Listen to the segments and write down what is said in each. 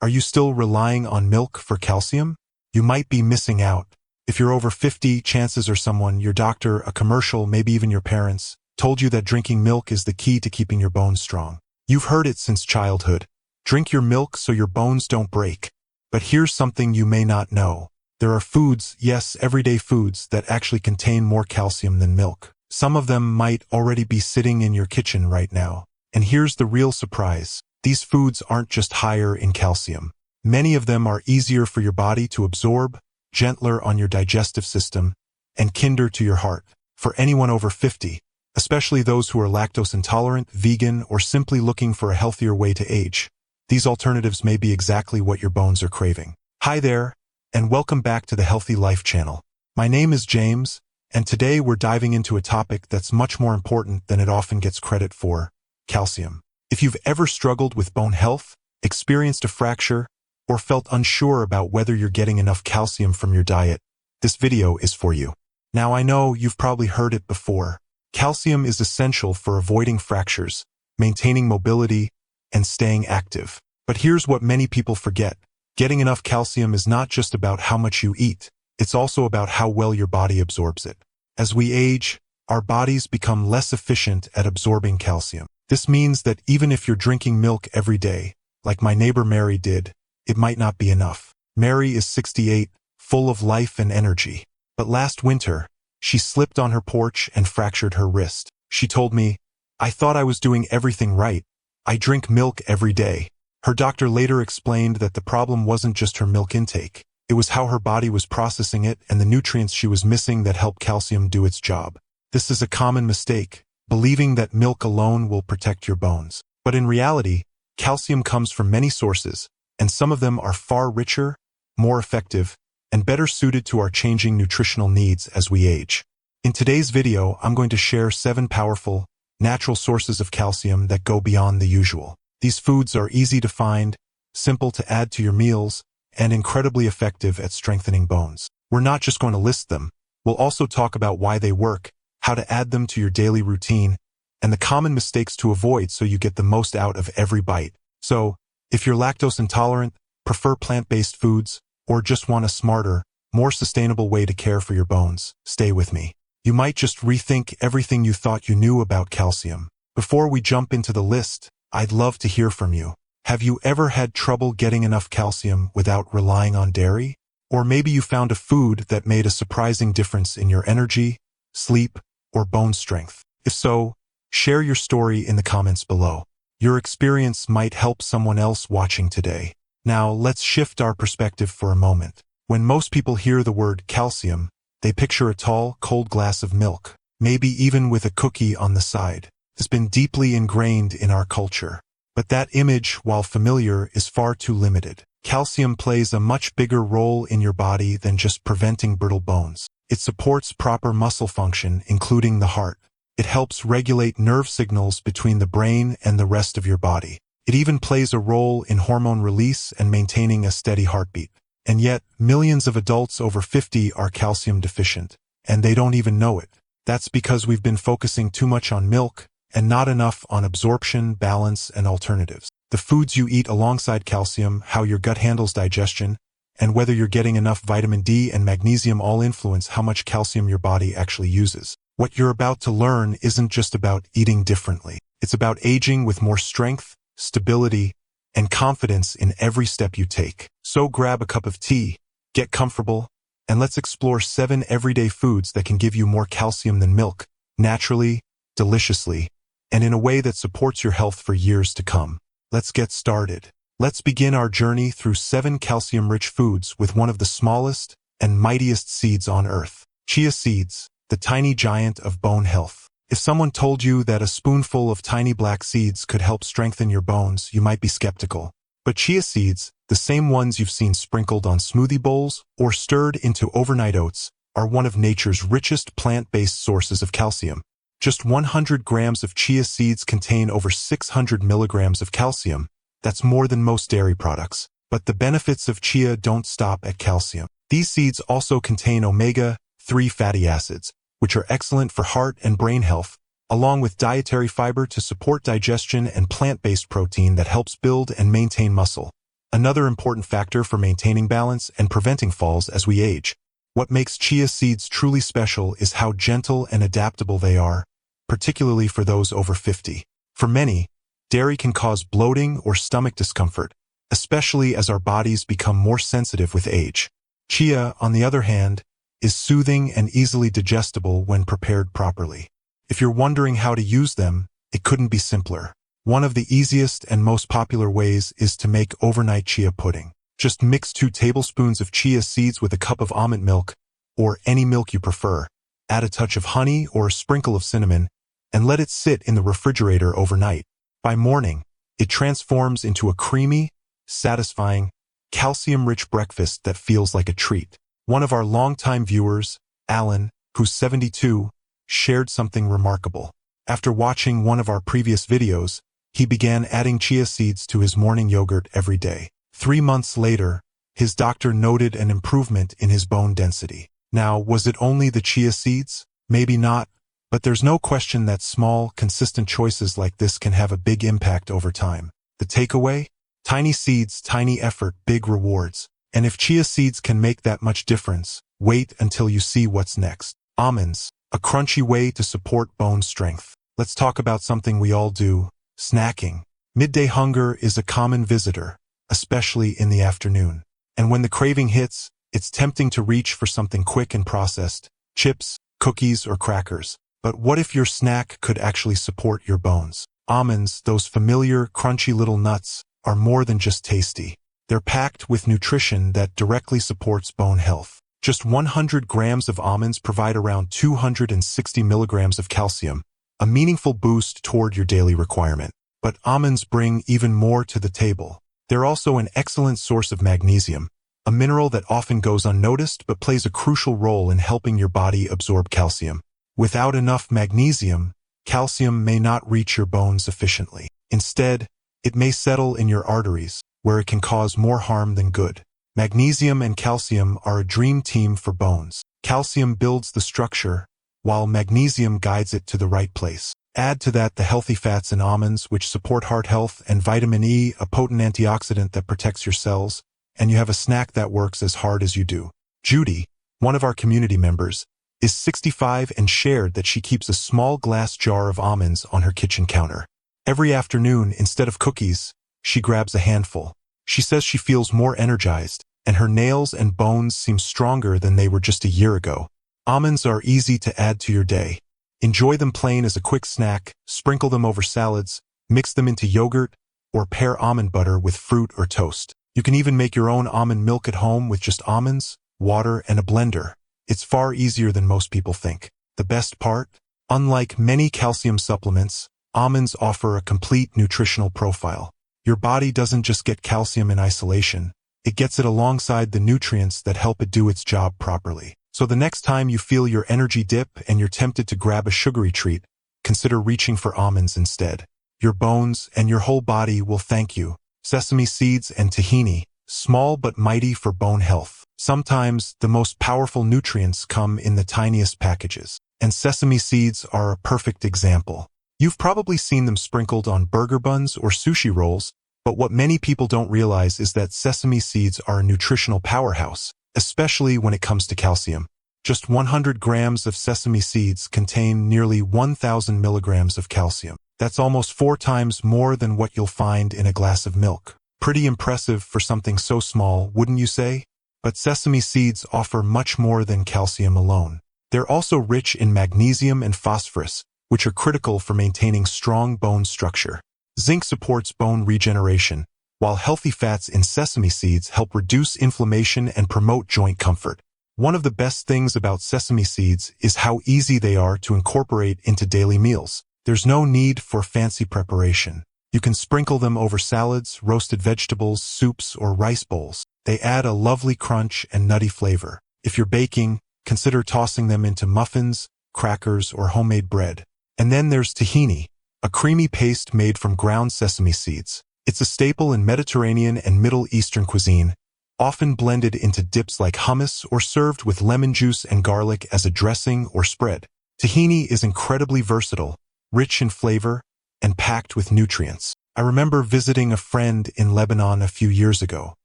Are you still relying on milk for calcium? You might be missing out. If you're over 50, chances are someone, your doctor, a commercial, maybe even your parents, told you that drinking milk is the key to keeping your bones strong. You've heard it since childhood. Drink your milk so your bones don't break. But here's something you may not know. There are foods, yes, everyday foods, that actually contain more calcium than milk. Some of them might already be sitting in your kitchen right now. And here's the real surprise. These foods aren't just higher in calcium. Many of them are easier for your body to absorb, gentler on your digestive system, and kinder to your heart. For anyone over 50, especially those who are lactose intolerant, vegan, or simply looking for a healthier way to age, these alternatives may be exactly what your bones are craving. Hi there, and welcome back to the Healthy Life channel. My name is James, and today we're diving into a topic that's much more important than it often gets credit for: calcium. If you've ever struggled with bone health, experienced a fracture, or felt unsure about whether you're getting enough calcium from your diet, this video is for you. Now, I know you've probably heard it before. Calcium is essential for avoiding fractures, maintaining mobility, and staying active. But here's what many people forget. Getting enough calcium is not just about how much you eat. It's also about how well your body absorbs it. As we age, our bodies become less efficient at absorbing calcium. This means that even if you're drinking milk every day, like my neighbor Mary did, it might not be enough. Mary is 68, full of life and energy. But last winter, she slipped on her porch and fractured her wrist. She told me, "I thought I was doing everything right. I drink milk every day." Her doctor later explained that the problem wasn't just her milk intake. It was how her body was processing it and the nutrients she was missing that help calcium do its job. This is a common mistake, believing that milk alone will protect your bones. But in reality, calcium comes from many sources, and some of them are far richer, more effective, and better suited to our changing nutritional needs as we age. In today's video, I'm going to share 7 powerful, natural sources of calcium that go beyond the usual. These foods are easy to find, simple to add to your meals, and incredibly effective at strengthening bones. We're not just going to list them. We'll also talk about why they work, how to add them to your daily routine, and the common mistakes to avoid so you get the most out of every bite. So, if you're lactose intolerant, prefer plant-based foods, or just want a smarter, more sustainable way to care for your bones, stay with me. You might just rethink everything you thought you knew about calcium. Before we jump into the list, I'd love to hear from you. Have you ever had trouble getting enough calcium without relying on dairy? Or maybe you found a food that made a surprising difference in your energy, sleep, or bone strength. If so, share your story in the comments below. Your experience might help someone else watching today. Now, let's shift our perspective for a moment. When most people hear the word calcium, they picture a tall, cold glass of milk, maybe even with a cookie on the side. It's been deeply ingrained in our culture. But that image, while familiar, is far too limited. Calcium plays a much bigger role in your body than just preventing brittle bones. It supports proper muscle function, including the heart. It helps regulate nerve signals between the brain and the rest of your body. It even plays a role in hormone release and maintaining a steady heartbeat. And yet, millions of adults over 50 are calcium deficient, and they don't even know it. That's because we've been focusing too much on milk, and not enough on absorption, balance, and alternatives. The foods you eat alongside calcium, how your gut handles digestion, and whether you're getting enough vitamin D and magnesium all influence how much calcium your body actually uses. What you're about to learn isn't just about eating differently. It's about aging with more strength, stability, and confidence in every step you take. So grab a cup of tea, get comfortable, and let's explore 7 everyday foods that can give you more calcium than milk, naturally, deliciously, and in a way that supports your health for years to come. Let's get started. Let's begin our journey through 7 calcium-rich foods with one of the smallest and mightiest seeds on earth. Chia seeds, the tiny giant of bone health. If someone told you that a spoonful of tiny black seeds could help strengthen your bones, you might be skeptical. But chia seeds, the same ones you've seen sprinkled on smoothie bowls or stirred into overnight oats, are one of nature's richest plant-based sources of calcium. Just 100 grams of chia seeds contain over 600 milligrams of calcium. That's more than most dairy products. But the benefits of chia don't stop at calcium. These seeds also contain omega-3 fatty acids, which are excellent for heart and brain health, along with dietary fiber to support digestion and plant-based protein that helps build and maintain muscle. another important factor for maintaining balance and preventing falls as we age. What makes chia seeds truly special is how gentle and adaptable they are, particularly for those over 50. For many, dairy can cause bloating or stomach discomfort, especially as our bodies become more sensitive with age. Chia, on the other hand, is soothing and easily digestible when prepared properly. If you're wondering how to use them, it couldn't be simpler. One of the easiest and most popular ways is to make overnight chia pudding. Just mix 2 tablespoons of chia seeds with a cup of almond milk, or any milk you prefer. Add a touch of honey or a sprinkle of cinnamon, and let it sit in the refrigerator overnight. By morning, it transforms into a creamy, satisfying, calcium-rich breakfast that feels like a treat. One of our longtime viewers, Alan, who's 72, shared something remarkable. After watching one of our previous videos, he began adding chia seeds to his morning yogurt every day. 3 months later, his doctor noted an improvement in his bone density. Now, was it only the chia seeds? Maybe not, but there's no question that small, consistent choices like this can have a big impact over time. The takeaway? Tiny seeds, tiny effort, big rewards. And if chia seeds can make that much difference, wait until you see what's next. Almonds, a crunchy way to support bone strength. Let's talk about something we all do, snacking. Midday hunger is a common visitor, especially in the afternoon. And when the craving hits, it's tempting to reach for something quick and processed, chips, cookies, or crackers. But what if your snack could actually support your bones? Almonds, those familiar, crunchy little nuts, are more than just tasty. They're packed with nutrition that directly supports bone health. Just 100 grams of almonds provide around 260 milligrams of calcium, a meaningful boost toward your daily requirement. But almonds bring even more to the table. They're also an excellent source of magnesium, a mineral that often goes unnoticed but plays a crucial role in helping your body absorb calcium. Without enough magnesium, calcium may not reach your bones efficiently. Instead, it may settle in your arteries, where it can cause more harm than good. Magnesium and calcium are a dream team for bones. Calcium builds the structure, while magnesium guides it to the right place. Add to that the healthy fats in almonds, which support heart health, and vitamin E, a potent antioxidant that protects your cells, and you have a snack that works as hard as you do. Judy, one of our community members, is 65 and shared that she keeps a small glass jar of almonds on her kitchen counter. Every afternoon, instead of cookies, she grabs a handful. She says she feels more energized, and her nails and bones seem stronger than they were just a year ago. Almonds are easy to add to your day. Enjoy them plain as a quick snack, sprinkle them over salads, mix them into yogurt, or pair almond butter with fruit or toast. You can even make your own almond milk at home with just almonds, water, and a blender. It's far easier than most people think. The best part? Unlike many calcium supplements, almonds offer a complete nutritional profile. Your body doesn't just get calcium in isolation, it gets it alongside the nutrients that help it do its job properly. So the next time you feel your energy dip and you're tempted to grab a sugary treat, consider reaching for almonds instead. Your bones and your whole body will thank you. Sesame seeds and tahini, small but mighty for bone health. Sometimes the most powerful nutrients come in the tiniest packages, and sesame seeds are a perfect example. You've probably seen them sprinkled on burger buns or sushi rolls, but what many people don't realize is that sesame seeds are a nutritional powerhouse, especially when it comes to calcium. Just 100 grams of sesame seeds contain nearly 1,000 milligrams of calcium. That's almost 4 times more than what you'll find in a glass of milk. Pretty impressive for something so small, wouldn't you say? But sesame seeds offer much more than calcium alone. They're also rich in magnesium and phosphorus, which are critical for maintaining strong bone structure. Zinc supports bone regeneration, while healthy fats in sesame seeds help reduce inflammation and promote joint comfort. One of the best things about sesame seeds is how easy they are to incorporate into daily meals. There's no need for fancy preparation. You can sprinkle them over salads, roasted vegetables, soups, or rice bowls. They add a lovely crunch and nutty flavor. If you're baking, consider tossing them into muffins, crackers, or homemade bread. And then there's tahini, a creamy paste made from ground sesame seeds. It's a staple in Mediterranean and Middle Eastern cuisine, often blended into dips like hummus or served with lemon juice and garlic as a dressing or spread. Tahini is incredibly versatile, rich in flavor, and packed with nutrients. I remember visiting a friend in Lebanon a few years ago.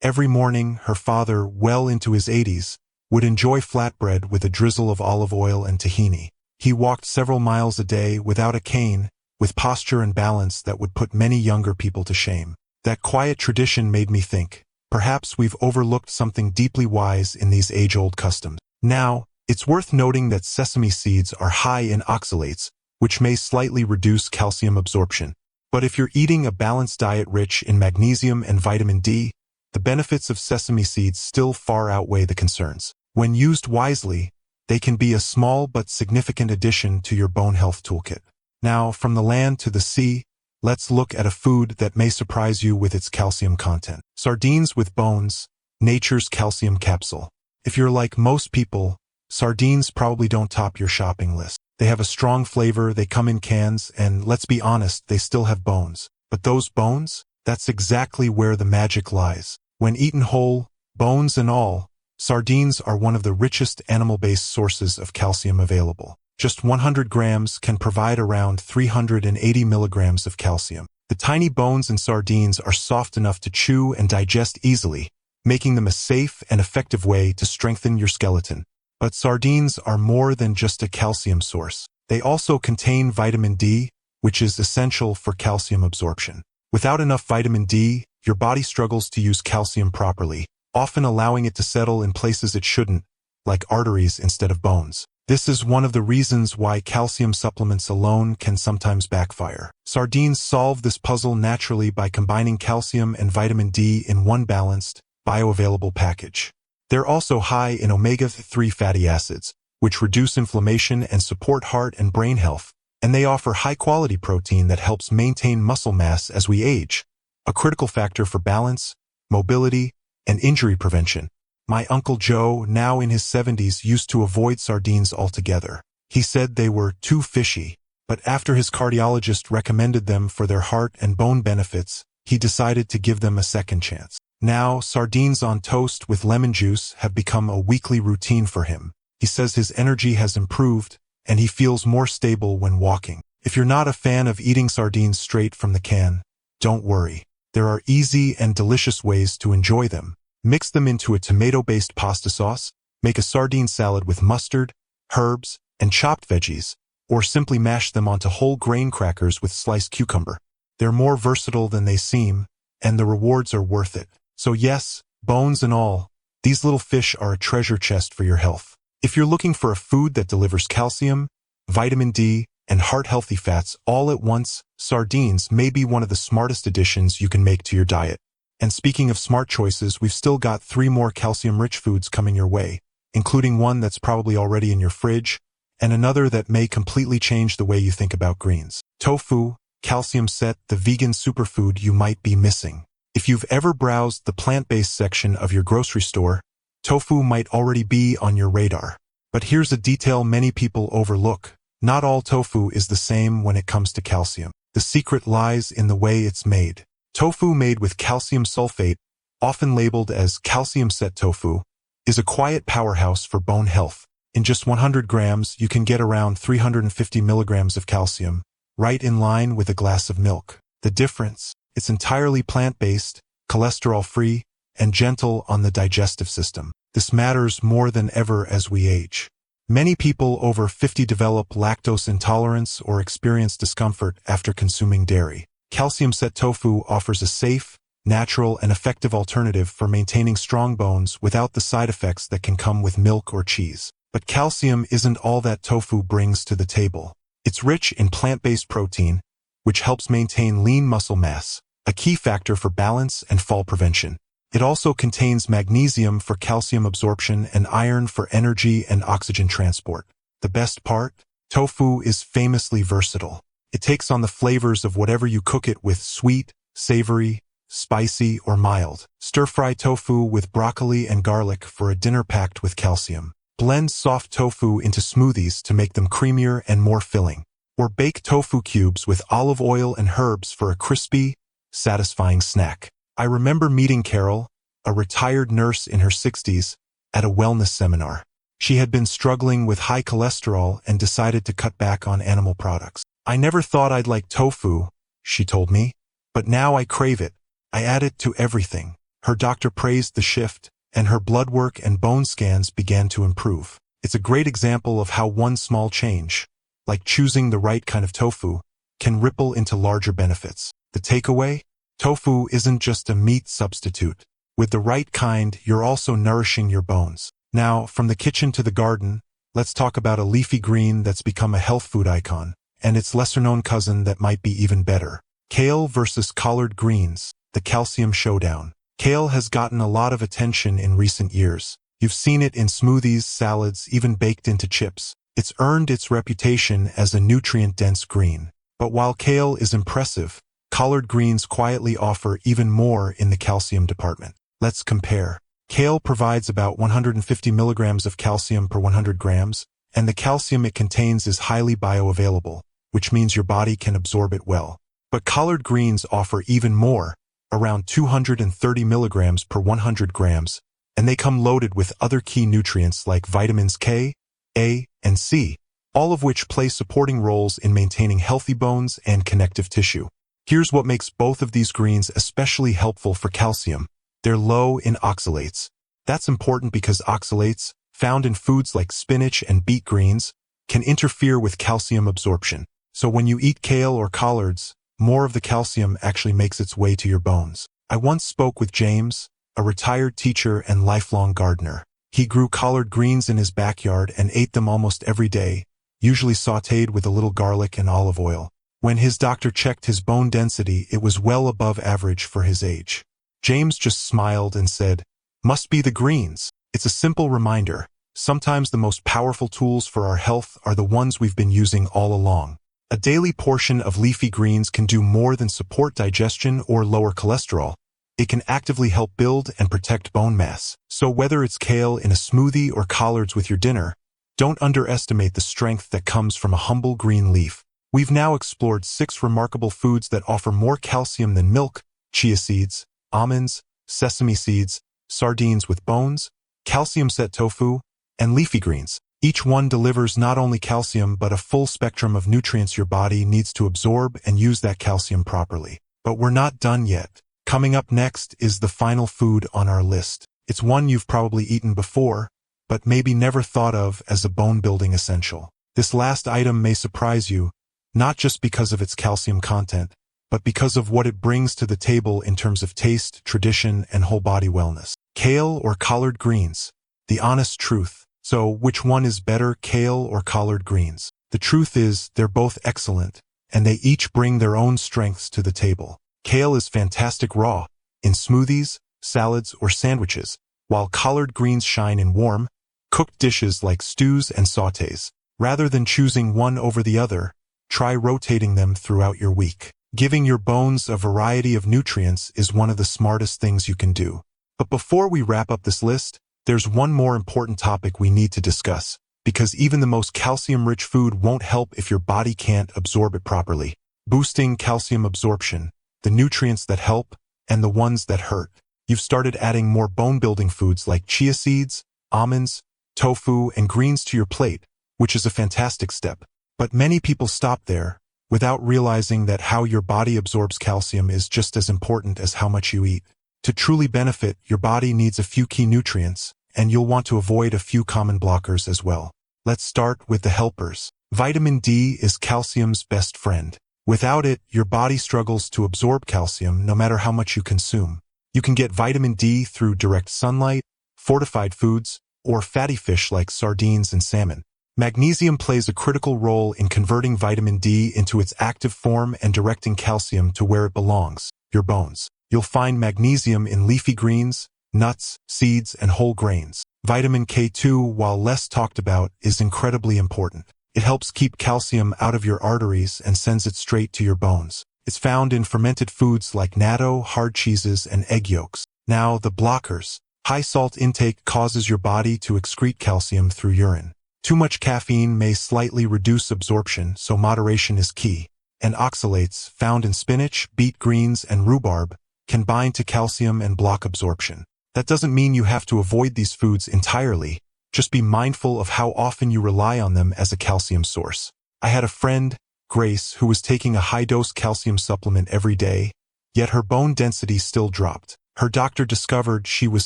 Every morning, her father, well into his 80s, would enjoy flatbread with a drizzle of olive oil and tahini. He walked several miles a day without a cane, with posture and balance that would put many younger people to shame. That quiet tradition made me think, perhaps we've overlooked something deeply wise in these age-old customs. Now, it's worth noting that sesame seeds are high in oxalates, which may slightly reduce calcium absorption. But if you're eating a balanced diet rich in magnesium and vitamin D, the benefits of sesame seeds still far outweigh the concerns. When used wisely, they can be a small but significant addition to your bone health toolkit. Now, from the land to the sea, let's look at a food that may surprise you with its calcium content. Sardines with bones, nature's calcium capsule. If you're like most people, sardines probably don't top your shopping list. They have a strong flavor, they come in cans, and let's be honest, they still have bones. But those bones? That's exactly where the magic lies. When eaten whole, bones and all, sardines are one of the richest animal-based sources of calcium available. Just 100 grams can provide around 380 milligrams of calcium. The tiny bones in sardines are soft enough to chew and digest easily, making them a safe and effective way to strengthen your skeleton. But sardines are more than just a calcium source. They also contain vitamin D, which is essential for calcium absorption. Without enough vitamin D, your body struggles to use calcium properly, often allowing it to settle in places it shouldn't, like arteries instead of bones. This is one of the reasons why calcium supplements alone can sometimes backfire. Sardines solve this puzzle naturally by combining calcium and vitamin D in one balanced, bioavailable package. They're also high in omega-3 fatty acids, which reduce inflammation and support heart and brain health, and they offer high-quality protein that helps maintain muscle mass as we age, a critical factor for balance, mobility, and injury prevention. My Uncle Joe, now in his 70s, used to avoid sardines altogether. He said they were too fishy, but after his cardiologist recommended them for their heart and bone benefits, he decided to give them a second chance. Now, sardines on toast with lemon juice have become a weekly routine for him. He says his energy has improved, and he feels more stable when walking. If you're not a fan of eating sardines straight from the can, don't worry. There are easy and delicious ways to enjoy them. Mix them into a tomato-based pasta sauce, make a sardine salad with mustard, herbs, and chopped veggies, or simply mash them onto whole grain crackers with sliced cucumber. They're more versatile than they seem, and the rewards are worth it. So yes, bones and all, these little fish are a treasure chest for your health. If you're looking for a food that delivers calcium, vitamin D, and heart-healthy fats all at once, sardines may be one of the smartest additions you can make to your diet. And speaking of smart choices, we've still got 3 more calcium-rich foods coming your way, including one that's probably already in your fridge, and another that may completely change the way you think about greens. Tofu, calcium set, the vegan superfood you might be missing. If you've ever browsed the plant-based section of your grocery store, tofu might already be on your radar. But here's a detail many people overlook. Not all tofu is the same when it comes to calcium. The secret lies in the way it's made. Tofu made with calcium sulfate, often labeled as calcium-set tofu, is a quiet powerhouse for bone health. In just 100 grams, you can get around 350 milligrams of calcium, right in line with a glass of milk. The difference? It's entirely plant-based, cholesterol-free, and gentle on the digestive system. This matters more than ever as we age. Many people over 50 develop lactose intolerance or experience discomfort after consuming dairy. Calcium-set tofu offers a safe, natural, and effective alternative for maintaining strong bones without the side effects that can come with milk or cheese. But calcium isn't all that tofu brings to the table. It's rich in plant-based protein, which helps maintain lean muscle mass, a key factor for balance and fall prevention. It also contains magnesium for calcium absorption and iron for energy and oxygen transport. The best part? Tofu is famously versatile. It takes on the flavors of whatever you cook it with: sweet, savory, spicy, or mild. Stir-fry tofu with broccoli and garlic for a dinner packed with calcium. Blend soft tofu into smoothies to make them creamier and more filling. Or bake tofu cubes with olive oil and herbs for a crispy, satisfying snack. I remember meeting Carol, a retired nurse in her 60s, at a wellness seminar. She had been struggling with high cholesterol and decided to cut back on animal products. "I never thought I'd like tofu," she told me, But now I crave it. I add it to everything. Her doctor praised the shift, and her blood work and bone scans began to improve. It's a great example of how one small change, like choosing the right kind of tofu, can ripple into larger benefits. The takeaway? Tofu isn't just a meat substitute. With the right kind, you're also nourishing your bones. Now, from the kitchen to the garden, let's talk about a leafy green that's become a health food icon, and its lesser-known cousin that might be even better. Kale versus collard greens, the calcium showdown. Kale has gotten a lot of attention in recent years. You've seen it in smoothies, salads, even baked into chips. It's earned its reputation as a nutrient-dense green. But while kale is impressive, collard greens quietly offer even more in the calcium department. Let's compare. Kale provides about 150 milligrams of calcium per 100 grams, and the calcium it contains is highly bioavailable, which means your body can absorb it well. But collard greens offer even more, around 230 milligrams per 100 grams, and they come loaded with other key nutrients like vitamins K, A, and C, all of which play supporting roles in maintaining healthy bones and connective tissue. Here's what makes both of these greens especially helpful for calcium. They're low in oxalates. That's important because oxalates, found in foods like spinach and beet greens, can interfere with calcium absorption. So when you eat kale or collards, more of the calcium actually makes its way to your bones. I once spoke with James, a retired teacher and lifelong gardener. He grew collard greens in his backyard and ate them almost every day, usually sautéed with a little garlic and olive oil. When his doctor checked his bone density, it was well above average for his age. James just smiled and said, "Must be the greens." It's a simple reminder. Sometimes the most powerful tools for our health are the ones we've been using all along. A daily portion of leafy greens can do more than support digestion or lower cholesterol. It can actively help build and protect bone mass. So whether it's kale in a smoothie or collards with your dinner, don't underestimate the strength that comes from a humble green leaf. We've now explored 6 remarkable foods that offer more calcium than milk: chia seeds, almonds, sesame seeds, sardines with bones, calcium-set tofu, and leafy greens. Each one delivers not only calcium but a full spectrum of nutrients your body needs to absorb and use that calcium properly. But we're not done yet. Coming up next is the final food on our list. It's one you've probably eaten before, but maybe never thought of as a bone-building essential. This last item may surprise you, not just because of its calcium content, but because of what it brings to the table in terms of taste, tradition, and whole-body wellness. Kale or collard greens? The honest truth. So, which one is better, kale or collard greens? The truth is, they're both excellent, and they each bring their own strengths to the table. Kale is fantastic raw, in smoothies, salads, or sandwiches, while collard greens shine in warm, cooked dishes like stews and sautés. Rather than choosing one over the other, try rotating them throughout your week. Giving your bones a variety of nutrients is one of the smartest things you can do. But before we wrap up this list, there's one more important topic we need to discuss, because even the most calcium-rich food won't help if your body can't absorb it properly. Boosting calcium absorption, the nutrients that help, and the ones that hurt. You've started adding more bone-building foods like chia seeds, almonds, tofu, and greens to your plate, which is a fantastic step. But many people stop there, without realizing that how your body absorbs calcium is just as important as how much you eat. To truly benefit, your body needs a few key nutrients, and you'll want to avoid a few common blockers as well. Let's start with the helpers. Vitamin D is calcium's best friend. Without it, your body struggles to absorb calcium no matter how much you consume. You can get vitamin D through direct sunlight, fortified foods, or fatty fish like sardines and salmon. Magnesium plays a critical role in converting vitamin D into its active form and directing calcium to where it belongs, your bones. You'll find magnesium in leafy greens, nuts, seeds, and whole grains. Vitamin K2, while less talked about, is incredibly important. It helps keep calcium out of your arteries and sends it straight to your bones. It's found in fermented foods like natto, hard cheeses, and egg yolks. Now, the blockers. High salt intake causes your body to excrete calcium through urine. Too much caffeine may slightly reduce absorption, so moderation is key. And oxalates, found in spinach, beet greens, and rhubarb, can bind to calcium and block absorption. That doesn't mean you have to avoid these foods entirely. Just be mindful of how often you rely on them as a calcium source. I had a friend, Grace, who was taking a high-dose calcium supplement every day, yet her bone density still dropped. Her doctor discovered she was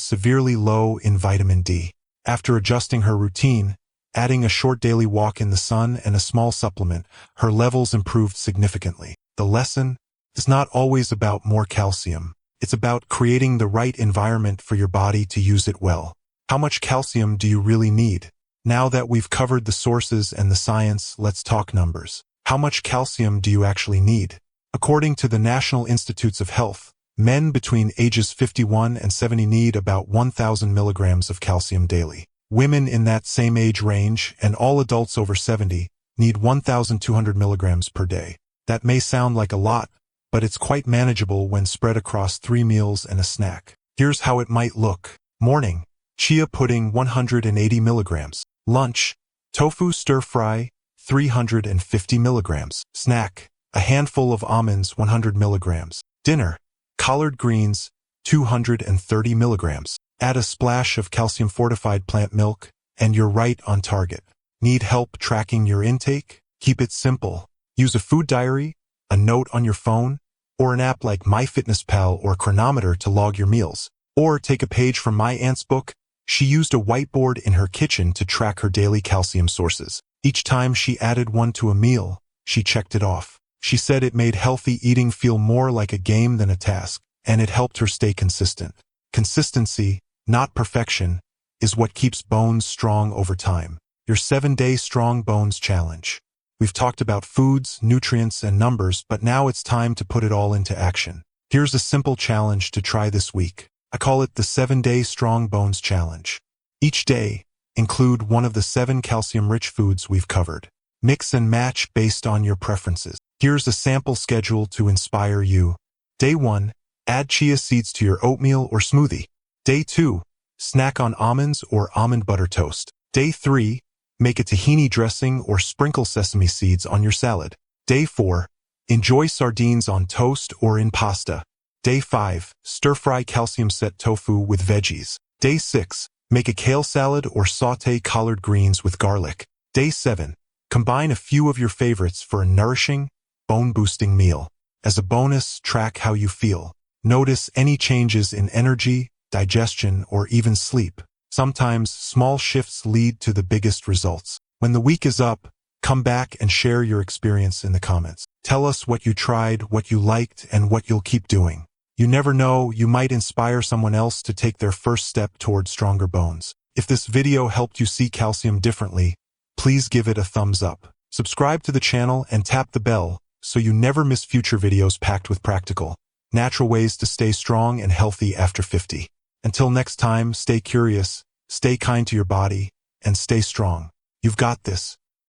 severely low in vitamin D. After adjusting her routine, adding a short daily walk in the sun and a small supplement, her levels improved significantly. The lesson is not always about more calcium. It's about creating the right environment for your body to use it well. How much calcium do you really need? Now that we've covered the sources and the science, let's talk numbers. How much calcium do you actually need? According to the National Institutes of Health, men between ages 51 and 70 need about 1,000 milligrams of calcium daily. Women in that same age range and all adults over 70 need 1,200 milligrams per day. That may sound like a lot, but it's quite manageable when spread across 3 meals and a snack. Here's how it might look. Morning, chia pudding 180 milligrams. Lunch, tofu stir-fry 350 milligrams. Snack, a handful of almonds 100 milligrams. Dinner, collard greens 230 milligrams. Add a splash of calcium-fortified plant milk, and you're right on target. Need help tracking your intake? Keep it simple. Use a food diary, a note on your phone, or an app like MyFitnessPal or Chronometer to log your meals. Or take a page from my aunt's book. She used a whiteboard in her kitchen to track her daily calcium sources. Each time she added one to a meal, she checked it off. She said it made healthy eating feel more like a game than a task, and it helped her stay consistent. Consistency, not perfection, is what keeps bones strong over time. Your 7-Day Strong Bones Challenge. We've talked about foods, nutrients, and numbers, but now it's time to put it all into action. Here's a simple challenge to try this week. I call it the 7-Day Strong Bones Challenge. Each day, include one of the 7 calcium-rich foods we've covered. Mix and match based on your preferences. Here's a sample schedule to inspire you. Day 1, add chia seeds to your oatmeal or smoothie. Day 2, snack on almonds or almond butter toast. Day 3, make a tahini dressing or sprinkle sesame seeds on your salad. Day 4, enjoy sardines on toast or in pasta. Day 5, stir-fry calcium-set tofu with veggies. Day 6, make a kale salad or sauté collard greens with garlic. Day 7, combine a few of your favorites for a nourishing, bone-boosting meal. As a bonus, track how you feel. Notice any changes in energy, digestion, or even sleep. Sometimes small shifts lead to the biggest results. When the week is up, come back and share your experience in the comments. Tell us what you tried, what you liked, and what you'll keep doing. You never know, you might inspire someone else to take their first step toward stronger bones. If this video helped you see calcium differently, please give it a thumbs up. Subscribe to the channel and tap the bell so you never miss future videos packed with practical, natural ways to stay strong and healthy after 50. Until next time, stay curious, stay kind to your body, and stay strong. You've got this.